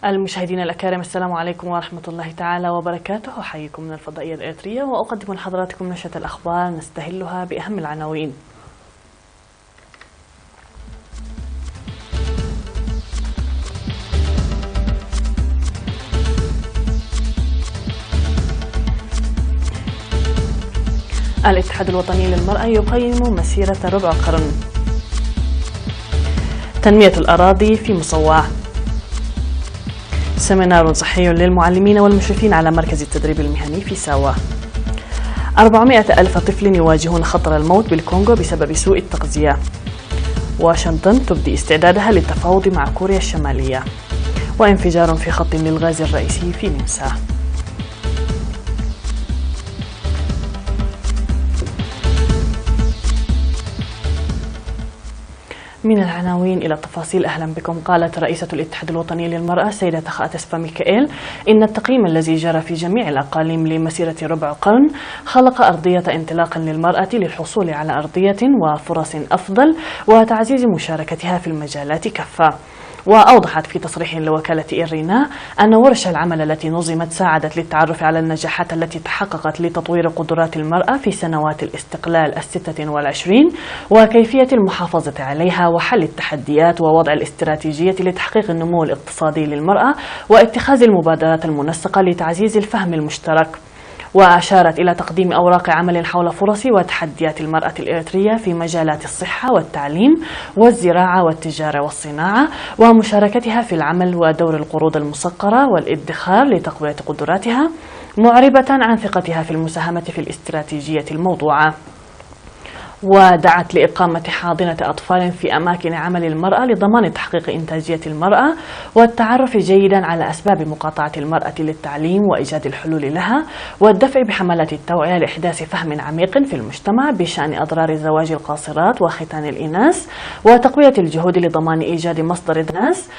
المشاهدين الأكارم، السلام عليكم ورحمة الله تعالى وبركاته. أحييكم من الفضائية الإريترية وأقدم لحضراتكم نشرة الأخبار نستهلها بأهم العناوين. الاتحاد الوطني للمرأة يقيم مسيرة ربع قرن. تنمية الأراضي في مصواه. سيمينار صحي للمعلمين والمشرفين على مركز التدريب المهني في ساوا. 400 ألف طفل يواجهون خطر الموت بالكونغو بسبب سوء التغذية. واشنطن تبدي استعدادها للتفاوض مع كوريا الشمالية. وانفجار في خط للغاز الرئيسي في نمسا. من العناوين إلى التفاصيل، أهلا بكم. قالت رئيسة الاتحاد الوطني للمرأة السيدة تخاء ميكائيل إن التقييم الذي جرى في جميع الأقاليم لمسيرة ربع قرن خلق أرضية انطلاق للمرأة للحصول على أرضية وفرص أفضل وتعزيز مشاركتها في المجالات كافة. وأوضحت في تصريح لوكالة إيرينا أن ورش العمل التي نظمت ساعدت للتعرف على النجاحات التي تحققت لتطوير قدرات المرأة في سنوات الاستقلال 26 وكيفية المحافظة عليها وحل التحديات ووضع الاستراتيجية لتحقيق النمو الاقتصادي للمرأة واتخاذ المبادرات المنسقة لتعزيز الفهم المشترك. وأشارت إلى تقديم أوراق عمل حول فرص وتحديات المرأة الإريترية في مجالات الصحة والتعليم والزراعة والتجارة والصناعة ومشاركتها في العمل ودور القروض المصقرة والادخار لتقوية قدراتها، معربة عن ثقتها في المساهمة في الاستراتيجية الموضوعة. ودعت لإقامة حاضنة أطفال في أماكن عمل المرأة لضمان تحقيق إنتاجية المرأة والتعرف جيدا على أسباب مقاطعة المرأة للتعليم وإيجاد الحلول لها، والدفع بحملات التوعية لإحداث فهم عميق في المجتمع بشأن أضرار زواج القاصرات وختان الإناث وتقوية الجهود لضمان إيجاد مصدر الناس